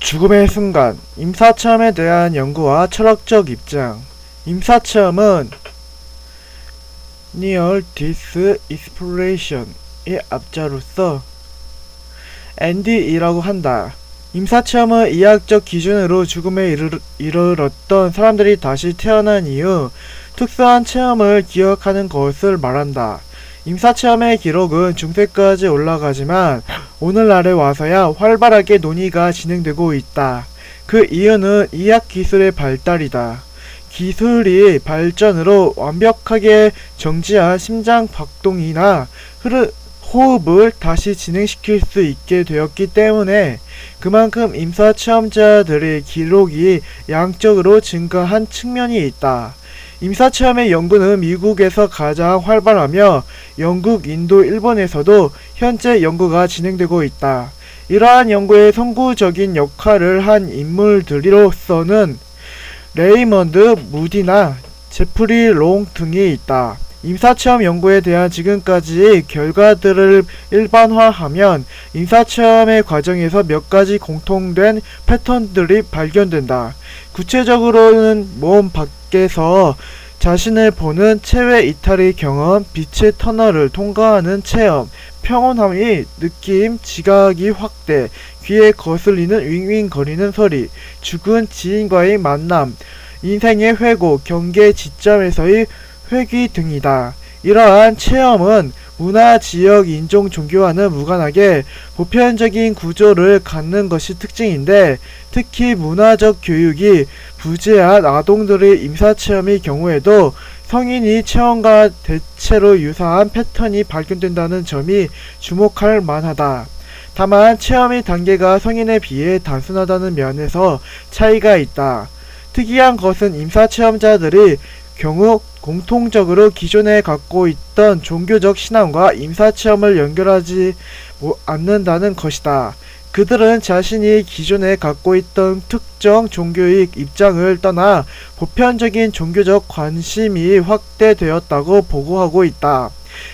죽음의 순간, 임사체험에 대한 연구와 철학적 입장. 임사체험은 Near Death Exploration의 앞자로서 NDE라고 한다. 임사체험은 이학적 기준으로 죽음에 이르렀던 사람들이 다시 태어난 이후 특수한 체험을 기억하는 것을 말한다. 임사체험의 기록은 중세까지 올라가지만 오늘날에 와서야 활발하게 논의가 진행되고 있다. 그 이유는 의학기술의 발달이다. 기술이 발전으로 완벽하게 정지한 심장 박동이나 호흡을 다시 진행시킬 수 있게 되었기 때문에 그만큼 임사체험자들의 기록이 양적으로 증가한 측면이 있다. 임사체험의 연구는 미국에서 가장 활발하며 영국, 인도, 일본에서도 현재 연구가 진행되고 있다. 이러한 연구에 선구적인 역할을 한 인물들로서는 레이먼드 무디나 제프리 롱 등이 있다. 임사체험 연구에 대한 지금까지의 결과들을 일반화하면 임사체험의 과정에서 몇 가지 공통된 패턴들이 발견된다. 구체적으로는 몸 밖에서 자신을 보는 체외 이탈의 경험, 빛의 터널을 통과하는 체험, 평온함의 느낌, 지각이 확대, 귀에 거슬리는 윙윙거리는 소리, 죽은 지인과의 만남, 인생의 회고, 경계 지점에서의 회귀 등이다. 이러한 체험은 문화, 지역, 인종, 종교와는 무관하게 보편적인 구조를 갖는 것이 특징인데 특히 문화적 교육이 부재한 아동들의 임사체험의 경우에도 성인이 체험과 대체로 유사한 패턴이 발견된다는 점이 주목할 만하다. 다만 체험의 단계가 성인에 비해 단순하다는 면에서 차이가 있다. 특이한 것은 임사체험자들의 경우 공통적으로 기존에 갖고 있던 종교적 신앙과 임사체험을 연결하지 않는다는 것이다. 그들은 자신이 기존에 갖고 있던 특정 종교의 입장을 떠나 보편적인 종교적 관심이 확대되었다고 보고하고 있다.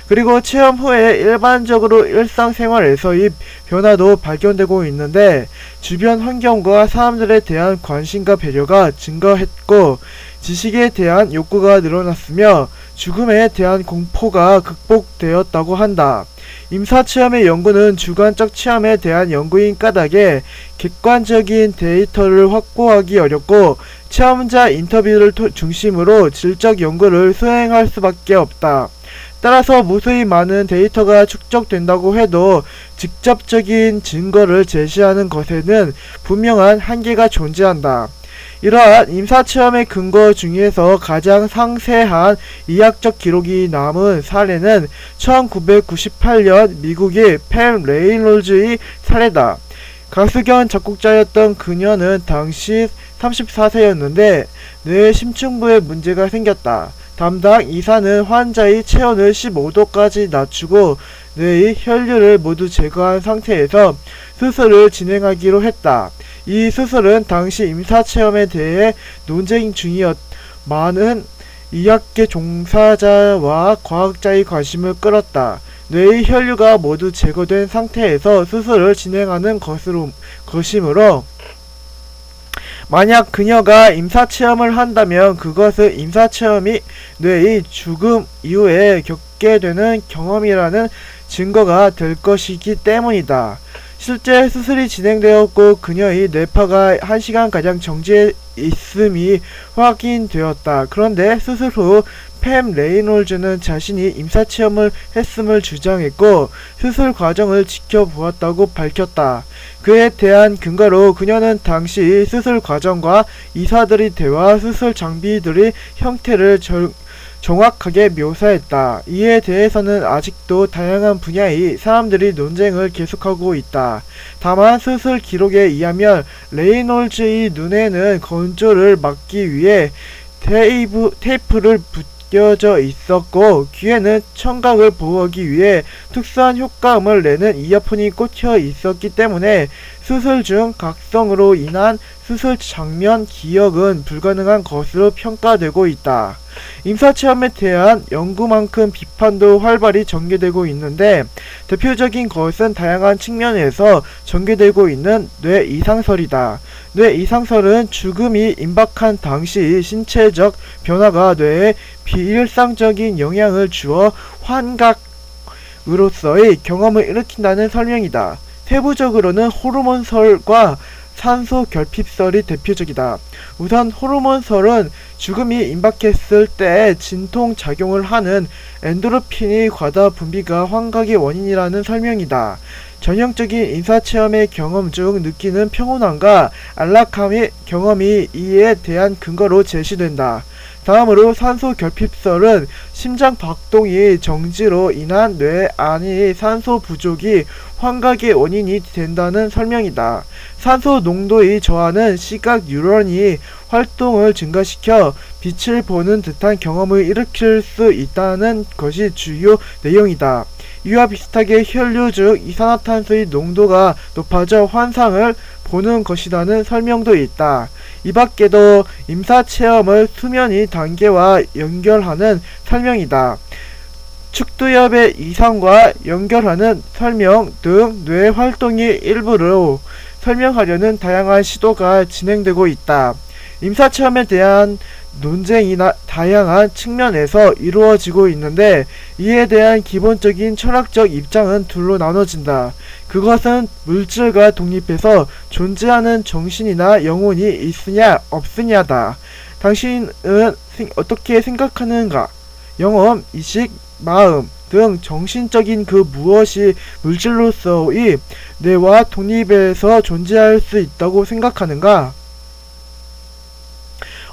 그리고 체험 후에 일반적으로 일상생활에서의 변화도 발견되고 있는데 주변 환경과 사람들에 대한 관심과 배려가 증가했고 지식에 대한 욕구가 늘어났으며 죽음에 대한 공포가 극복되었다고 한다. 임사체험의 연구는 주관적 체험에 대한 연구인 까닭에 객관적인 데이터를 확보하기 어렵고 체험자 인터뷰를 중심으로 질적 연구를 수행할 수밖에 없다. 따라서 무수히 많은 데이터가 축적된다고 해도 직접적인 증거를 제시하는 것에는 분명한 한계가 존재한다. 이러한 임사체험의 근거 중에서 가장 상세한 의학적 기록이 남은 사례는 1998년 미국의 팸 레이놀즈의 사례다. 가수 겸 작곡자였던 그녀는 당시 34세였는데 뇌 심층부에 문제가 생겼다. 담당 의사는 환자의 체온을 15도까지 낮추고 뇌의 혈류를 모두 제거한 상태에서 수술을 진행하기로 했다. 이 수술은 당시 임사체험에 대해 논쟁 중이었 많은 의학계 종사자와 과학자의 관심을 끌었다. 뇌의 혈류가 모두 제거된 상태에서 수술을 진행하는 것이므로 만약 그녀가 임사체험을 한다면 그것은 임사체험이 뇌의 죽음 이후에 겪게 되는 경험이라는 증거가 될 것이기 때문이다. 실제 수술이 진행되었고 그녀의 뇌파가 1시간가량 정지해 있음이 확인되었다. 그런데 수술 후 팸 레이놀즈는 자신이 임사체험을 했음을 주장했고 수술 과정을 지켜보았다고 밝혔다. 그에 대한 근거로 그녀는 당시 수술 과정과 의사들의 대화, 수술 장비들의 형태를 정확하게 묘사했다. 이에 대해서는 아직도 다양한 분야의 사람들이 논쟁을 계속하고 있다. 다만 수술 기록에 의하면 레이놀즈의 눈에는 건조를 막기 위해 테이프를 껴져 있었고 귀에는 청각을 보호하기 위해 특수한 효과음을 내는 이어폰이 꽂혀 있었기 때문에 수술 중 각성으로 인한 수술 장면 기억은 불가능한 것으로 평가되고 있다. 임사체험에 대한 연구만큼 비판도 활발히 전개되고 있는데 대표적인 것은 다양한 측면에서 전개되고 있는 뇌 이상설이다. 뇌 이상설은 죽음이 임박한 당시 신체적 변화가 뇌에 비일상적인 영향을 주어 환각으로서의 경험을 일으킨다는 설명이다. 세부적으로는 호르몬설과 산소 결핍설이 대표적이다. 우선 호르몬설은 죽음이 임박했을 때 진통작용을 하는 엔도르핀이 과다 분비가 환각의 원인이라는 설명이다. 전형적인 인사체험의 경험 중 느끼는 평온함과 안락함의 경험이 이에 대한 근거로 제시된다. 다음으로 산소 결핍설은 심장 박동이 정지로 인한 뇌 안의 산소 부족이 환각의 원인이 된다는 설명이다. 산소 농도의 저하는 시각 뉴런이 활동을 증가시켜 빛을 보는 듯한 경험을 일으킬 수 있다는 것이 주요 내용이다. 이와 비슷하게 혈류 중 이산화탄소의 농도가 높아져 환상을 보는 것이라는 설명도 있다. 이 밖에도 임사체험을 수면의 단계와 연결하는 설명이다. 축두엽의 이상과 연결하는 설명 등 뇌 활동의 일부로 설명하려는 다양한 시도가 진행되고 있다. 임사체험에 대한 논쟁이 다양한 측면에서 이루어지고 있는데 이에 대한 기본적인 철학적 입장은 둘로 나눠진다. 그것은 물질과 독립해서 존재하는 정신이나 영혼이 있으냐 없으냐다. 당신은 어떻게 생각하는가? 영혼, 의식, 마음 등 정신적인 그 무엇이 물질로서의 뇌와 독립해서 존재할 수 있다고 생각하는가?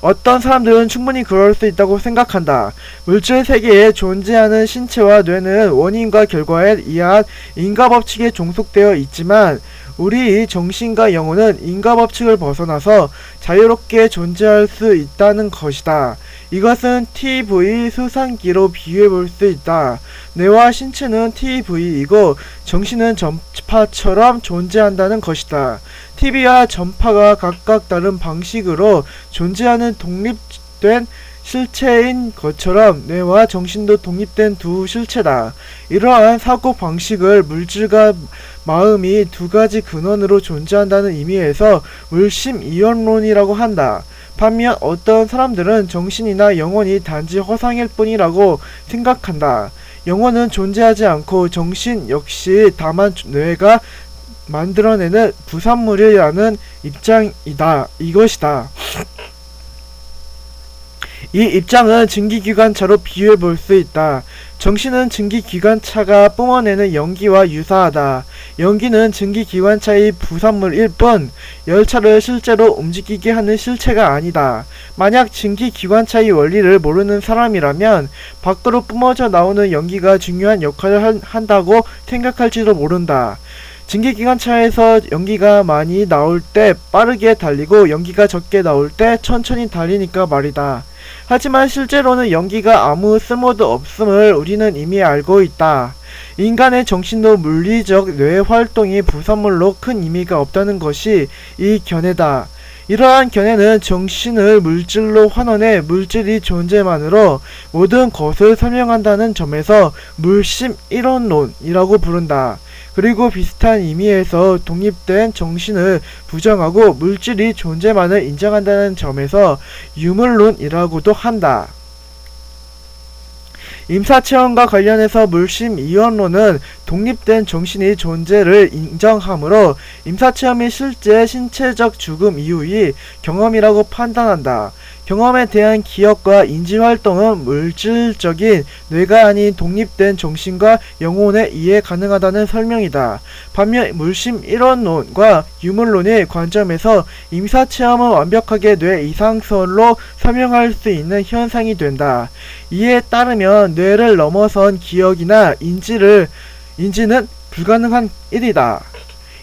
어떤 사람들은 충분히 그럴 수 있다고 생각한다. 물질 세계에 존재하는 신체와 뇌는 원인과 결과에 의한 인과법칙에 종속되어 있지만 우리의 정신과 영혼은 인과법칙을 벗어나서 자유롭게 존재할 수 있다는 것이다. 이것은 TV 수상기로 비유해 볼 수 있다. 뇌와 신체는 TV이고 정신은 전파처럼 존재한다는 것이다. TV와 전파가 각각 다른 방식으로 존재하는 독립된 실체인 것처럼 뇌와 정신도 독립된 두 실체다. 이러한 사고 방식을 물질과 마음이 두 가지 근원으로 존재한다는 의미에서 물심이원론이라고 한다. 반면 어떤 사람들은 정신이나 영혼이 단지 허상일 뿐이라고 생각한다. 영혼은 존재하지 않고 정신 역시 다만 뇌가 만들어내는 부산물이라는 입장이다. 이것이다. 이 입장은 증기기관차로 비유해 볼 수 있다. 정신은 증기기관차가 뿜어내는 연기와 유사하다. 연기는 증기기관차의 부산물일 뿐 열차를 실제로 움직이게 하는 실체가 아니다. 만약 증기기관차의 원리를 모르는 사람이라면 밖으로 뿜어져 나오는 연기가 중요한 역할을 한다고 생각할지도 모른다. 증기기관차에서 연기가 많이 나올 때 빠르게 달리고 연기가 적게 나올 때 천천히 달리니까 말이다. 하지만 실제로는 연기가 아무 쓸모도 없음을 우리는 이미 알고 있다. 인간의 정신도 물리적 뇌 활동이 부산물로 큰 의미가 없다는 것이 이 견해다. 이러한 견해는 정신을 물질로 환원해 물질이 존재만으로 모든 것을 설명한다는 점에서 물심이론론이라고 부른다. 그리고 비슷한 의미에서 독립된 정신을 부정하고 물질이 존재만을 인정한다는 점에서 유물론이라고도 한다. 임사체험과 관련해서 물심이원론은 독립된 정신의 존재를 인정하므로 임사체험이 실제 신체적 죽음 이후의 경험이라고 판단한다. 경험에 대한 기억과 인지활동은 물질적인 뇌가 아닌 독립된 정신과 영혼에 의해 가능하다는 설명이다. 반면 물심이론론과 유물론의 관점에서 임사체험은 완벽하게 뇌 이상설로 설명할 수 있는 현상이 된다. 이에 따르면 뇌를 넘어선 기억이나 인지는 불가능한 일이다.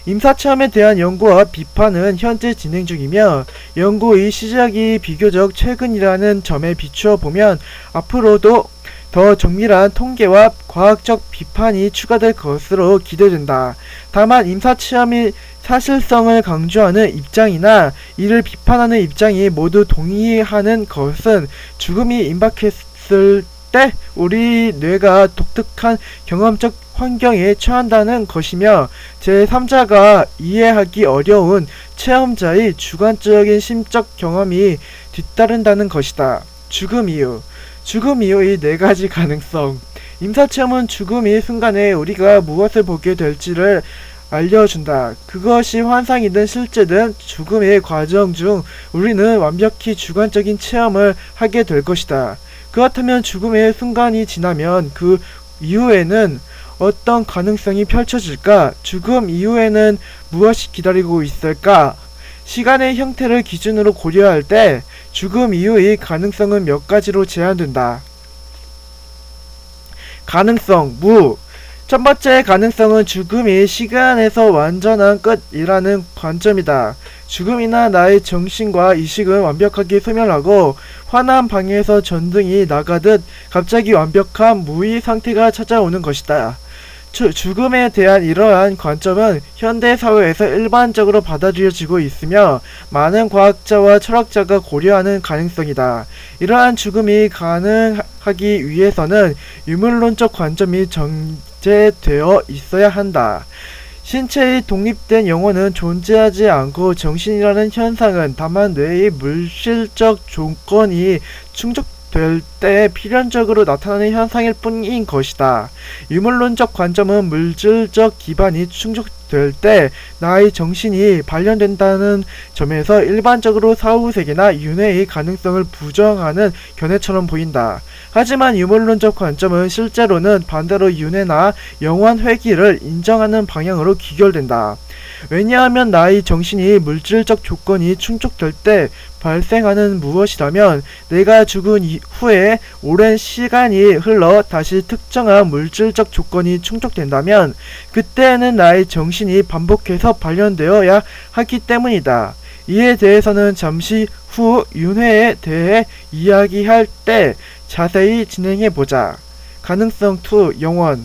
임사체험에 대한 연구와 비판은 현재 진행 중이며 연구의 시작이 비교적 최근이라는 점에 비추어 보면 앞으로도 더 정밀한 통계와 과학적 비판이 추가될 것으로 기대된다. 다만 임사체험이 사실성을 강조하는 입장이나 이를 비판하는 입장이 모두 동의하는 것은 죽음이 임박했을 때 우리 뇌가 독특한 경험적 환경에 처한다는 것이며 제3자가 이해하기 어려운 체험자의 주관적인 심적 경험이 뒤따른다는 것이다. 죽음 이후의 4가지 가능성. 임사체험은 죽음의 순간에 우리가 무엇을 보게 될지를 알려준다. 그것이 환상이든 실제든 죽음의 과정 중 우리는 완벽히 주관적인 체험을 하게 될 것이다. 그렇다면 죽음의 순간이 지나면 그 이후에는 어떤 가능성이 펼쳐질까? 죽음 이후에는 무엇이 기다리고 있을까? 시간의 형태를 기준으로 고려할 때 죽음 이후의 가능성은 몇 가지로 제한된다. 가능성, 무. 첫 번째 가능성은 죽음이 시간에서 완전한 끝이라는 관점이다. 죽음이나 나의 정신과 의식은 완벽하게 소멸하고 환한 방에서 전등이 나가듯 갑자기 완벽한 무의 상태가 찾아오는 것이다. 죽음에 대한 이러한 관점은 현대 사회에서 일반적으로 받아들여지고 있으며 많은 과학자와 철학자가 고려하는 가능성이다. 이러한 죽음이 가능하기 위해서는 유물론적 관점이 정제되어 있어야 한다. 신체의 독립된 영혼은 존재하지 않고 정신이라는 현상은 다만 뇌의 물질적 조건이 충족될 때 필연적으로 나타나는 현상일 뿐인 것이다. 유물론적 관점은 물질적 기반이 충족될 때 나의 정신이 발현된다는 점에서 일반적으로 사후세계나 윤회의 가능성을 부정하는 견해처럼 보인다. 하지만 유물론적 관점은 실제로는 반대로 윤회나 영원 회귀를 인정하는 방향으로 귀결된다. 왜냐하면 나의 정신이 물질적 조건이 충족될 때 발생하는 무엇이라면 내가 죽은 후에 오랜 시간이 흘러 다시 특정한 물질적 조건이 충족된다면 그때에는 나의 정신이 반복해서 발현되어야 하기 때문이다. 이에 대해서는 잠시 후 윤회에 대해 이야기할 때 자세히 진행해보자. 가능성 2. 영원.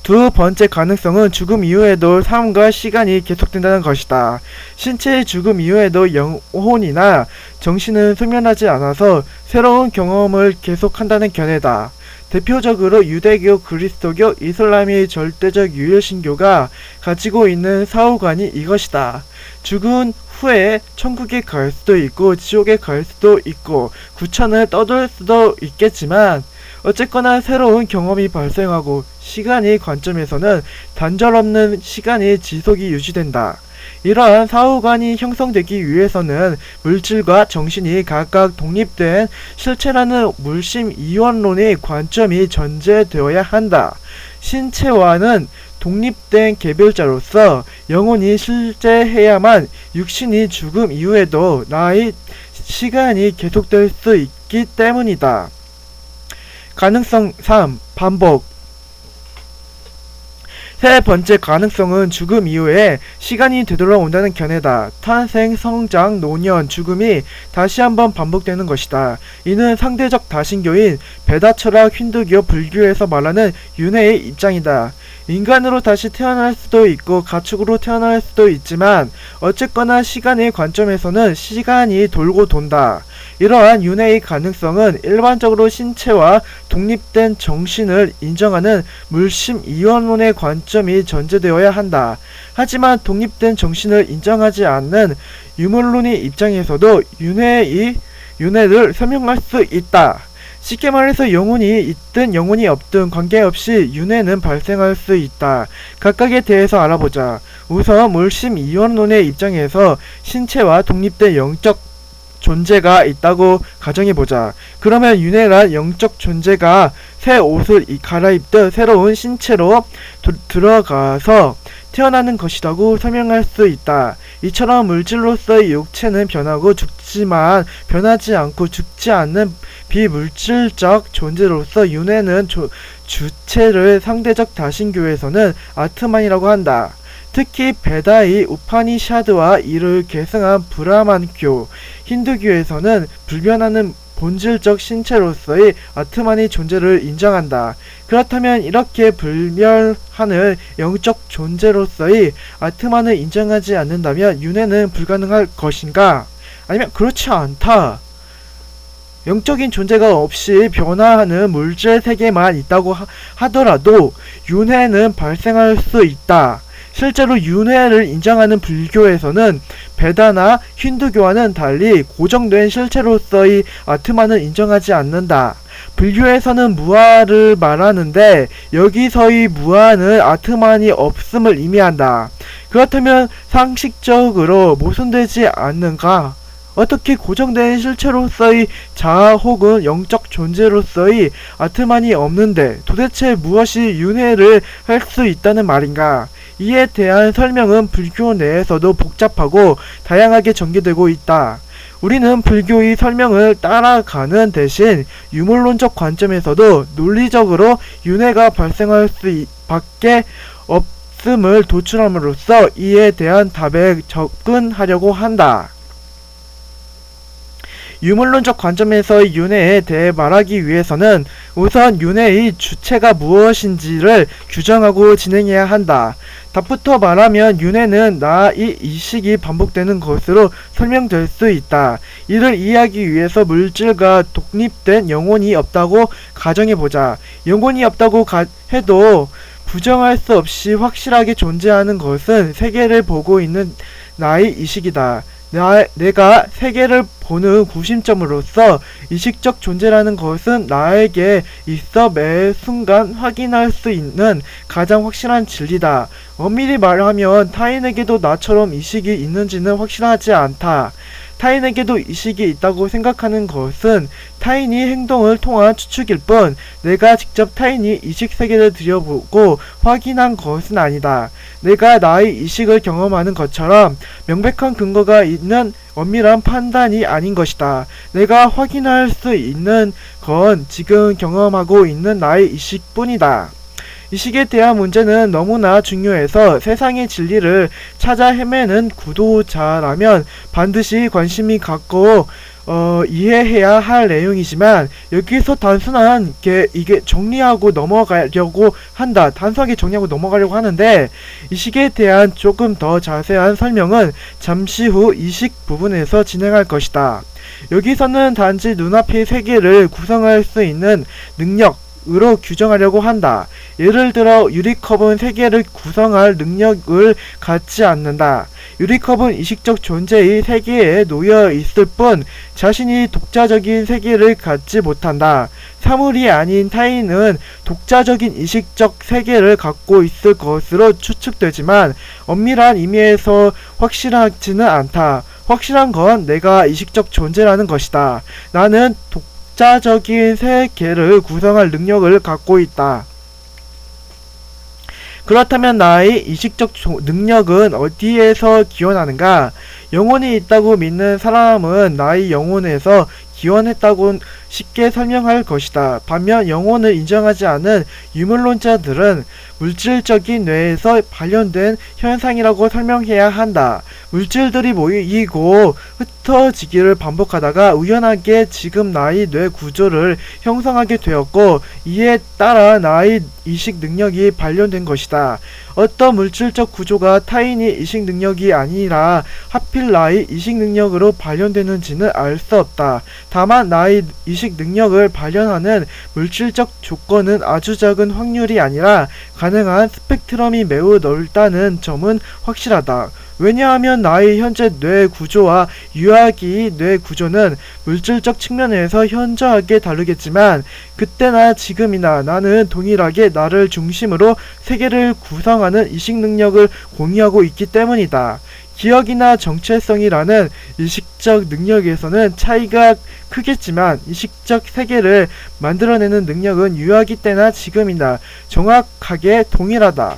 두 번째 가능성은 죽음 이후에도 삶과 시간이 계속된다는 것이다. 신체의 죽음 이후에도 영혼이나 정신은 소멸하지 않아서 새로운 경험을 계속한다는 견해다. 대표적으로 유대교, 그리스도교, 이슬람의 절대적 유일신교가 가지고 있는 사후관이 이것이다. 죽은 후에 천국에 갈 수도 있고 지옥에 갈 수도 있고 구천을 떠돌 수도 있겠지만 어쨌거나 새로운 경험이 발생하고 시간의 관점에서는 단절없는 시간의 지속이 유지된다. 이러한 사후관이 형성되기 위해서는 물질과 정신이 각각 독립된 실체라는 물심 이원론의 관점이 전제되어야 한다. 신체와는 독립된 개별자로서 영혼이 실제해야만 육신이 죽음 이후에도 나의 시간이 계속될 수 있기 때문이다. 가능성 3. 반복. 세 번째 가능성은 죽음 이후에 시간이 되돌아온다는 견해다. 탄생, 성장, 노년, 죽음이 다시 한번 반복되는 것이다. 이는 상대적 다신교인 베다 철학, 힌두교, 불교에서 말하는 윤회의 입장이다. 인간으로 다시 태어날 수도 있고 가축으로 태어날 수도 있지만 어쨌거나 시간의 관점에서는 시간이 돌고 돈다. 이러한 윤회의 가능성은 일반적으로 신체와 독립된 정신을 인정하는 물심 이원론의 관점이 전제되어야 한다. 하지만 독립된 정신을 인정하지 않는 유물론의 입장에서도 윤회를 설명할 수 있다. 쉽게 말해서 영혼이 있든 영혼이 없든 관계없이 윤회는 발생할 수 있다. 각각에 대해서 알아보자. 우선 물심 이원론의 입장에서 신체와 독립된 영적 존재가 있다고 가정해보자. 그러면 윤회란 영적 존재가 새 옷을 갈아입듯 새로운 신체로 들어가서 태어나는 것이라고 설명할 수 있다. 이처럼 물질로서의 육체는 변하고 죽지만 변하지 않고 죽지 않는 비물질적 존재로서 윤회는 주체를 상대적 다신교에서는 아트만이라고 한다. 특히 베다의 우파니샤드와 이를 계승한 브라만교, 힌두교에서는 불변하는 본질적 신체로서의 아트만의 존재를 인정한다. 그렇다면 이렇게 불멸하는 영적 존재로서의 아트만을 인정하지 않는다면 윤회는 불가능할 것인가? 아니면 그렇지 않다. 영적인 존재가 없이 변화하는 물질 세계만 있다고 하더라도 윤회는 발생할 수 있다. 실제로 윤회를 인정하는 불교에서는 베다나 힌두교와는 달리 고정된 실체로서의 아트만을 인정하지 않는다. 불교에서는 무아를 말하는데 여기서의 무아는 아트만이 없음을 의미한다. 그렇다면 상식적으로 모순되지 않는가? 어떻게 고정된 실체로서의 자아 혹은 영적 존재로서의 아트만이 없는데 도대체 무엇이 윤회를 할 수 있다는 말인가? 이에 대한 설명은 불교 내에서도 복잡하고 다양하게 전개되고 있다. 우리는 불교의 설명을 따라가는 대신 유물론적 관점에서도 논리적으로 윤회가 발생할 수밖에 없음을 도출함으로써 이에 대한 답에 접근하려고 한다. 유물론적 관점에서의 윤회에 대해 말하기 위해서는 우선 윤회의 주체가 무엇인지를 규정하고 진행해야 한다. 답부터 말하면 윤회는 나의 이식이 반복되는 것으로 설명될 수 있다. 이를 이해하기 위해서 물질과 독립된 영혼이 없다고 가정해보자. 영혼이 없다고 해도 부정할 수 없이 확실하게 존재하는 것은 세계를 보고 있는 나의 이식이다. 내가 세계를 보는 구심점으로서 이식적 존재라는 것은 나에게 있어 매 순간 확인할 수 있는 가장 확실한 진리다. 엄밀히 말하면 타인에게도 나처럼 이식이 있는지는 확실하지 않다. 타인에게도 이식이 있다고 생각하는 것은 타인이 행동을 통한 추측일 뿐 내가 직접 타인이 이식 세계를 들여보고 확인한 것은 아니다. 내가 나의 이식을 경험하는 것처럼 명백한 근거가 있는 엄밀한 판단이 아닌 것이다. 내가 확인할 수 있는 건 지금 경험하고 있는 나의 이식뿐이다. 이식에 대한 문제는 너무나 중요해서 세상의 진리를 찾아 헤매는 구도자라면 반드시 관심이 갖고 이해해야 할 내용이지만 여기서 단순하게 이게 정리하고 넘어가려고 한다. 단순하게 정리하고 넘어가려고 하는데 이식에 대한 조금 더 자세한 설명은 잠시 후 이식 부분에서 진행할 것이다. 여기서는 단지 눈앞의 세계를 구성할 수 있는 능력으로 규정하려고 한다. 예를 들어 유리컵은 세계를 구성할 능력을 갖지 않는다. 유리컵은 이식적 존재의 세계에 놓여 있을 뿐 자신이 독자적인 세계를 갖지 못한다. 사물이 아닌 타인은 독자적인 이식적 세계를 갖고 있을 것으로 추측되지만 엄밀한 의미에서 확실하지는 않다. 확실한 건 내가 이식적 존재라는 것이다. 나는 독자적인 세계를 구성할 능력을 갖고 있다. 그렇다면 나의 이식적 능력은 어디에서 기원하는가? 영혼이 있다고 믿는 사람은 나의 영혼에서 기원했다고 쉽게 설명할 것이다. 반면 영혼을 인정하지 않은 유물론자들은 물질적인 뇌에서 발현된 현상이라고 설명해야 한다. 물질들이 모이고 흩어지기를 반복하다가 우연하게 지금 나의 뇌 구조를 형성하게 되었고 이에 따라 나의 이식 능력이 발현된 것이다. 어떤 물질적 구조가 타인의 이식 능력이 아니라 하필 나의 이식 능력으로 발현되는지는 알 수 없다. 다만 나의 이식 능력을 발현하는 물질적 조건은 아주 작은 확률이 아니라 가능한 스펙트럼이 매우 넓다는 점은 확실하다. 왜냐하면 나의 현재 뇌 구조와 유아기의 뇌 구조는 물질적 측면에서 현저하게 다르겠지만 그때나 지금이나 나는 동일하게 나를 중심으로 세계를 구성하는 이식 능력을 공유하고 있기 때문이다. 기억이나 정체성이라는 이식적 능력에서는 차이가 크겠지만 이식적 세계를 만들어내는 능력은 유아기 때나 지금이나 정확하게 동일하다.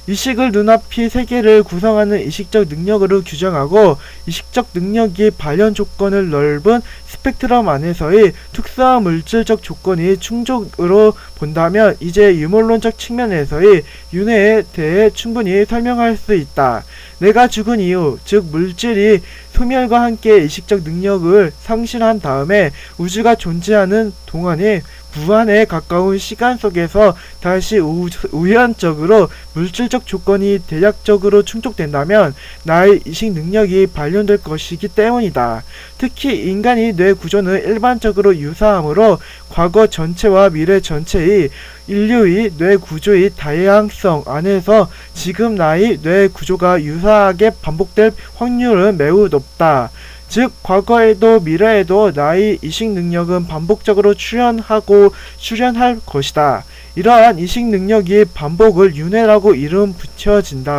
이식을 눈앞이 세계를 구성하는 이식적 능력으로 규정하고 이식적 능력이 발현 조건을 넓은 스펙트럼 안에서의 특수한 물질적 조건이 충족으로 본다면 이제 유물론적 측면에서의 윤회에 대해 충분히 설명할 수 있다. 내가 죽은 이후, 즉 물질이 소멸과 함께 이식적 능력을 상실한 다음에 우주가 존재하는 동안에 무한에 가까운 시간 속에서 다시 우연적으로 물질적 조건이 대략적으로 충족된다면 나의 이식 능력이 발현될 것이기 때문이다. 특히 인간의 뇌 구조는 일반적으로 유사하므로 과거 전체와 미래 전체의 인류의 뇌 구조의 다양성 안에서 지금 나의 뇌 구조가 유사하게 반복될 확률은 매우 높다. 즉 과거에도 미래에도 나의 이식 능력은 반복적으로 출현할 것이다. 이러한 이식 능력이 반복을 윤회라고 이름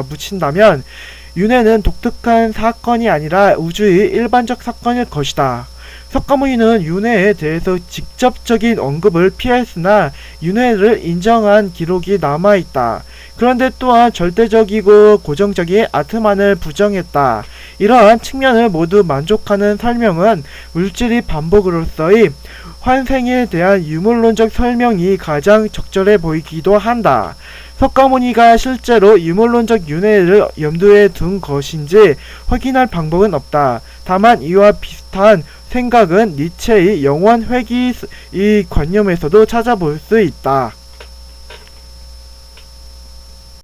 붙인다면 윤회는 독특한 사건이 아니라 우주의 일반적 사건일 것이다. 석가모니는 윤회에 대해서 직접적인 언급을 피했으나 윤회를 인정한 기록이 남아있다. 그런데 또한 절대적이고 고정적인 아트만을 부정했다. 이러한 측면을 모두 만족하는 설명은 물질의 반복으로서의 환생에 대한 유물론적 설명이 가장 적절해 보이기도 한다. 석가모니가 실제로 유물론적 윤회를 염두에 둔 것인지 확인할 방법은 없다. 다만 이와 비슷한 생각은 니체의 영원 회귀의 관념에서도 찾아볼 수 있다.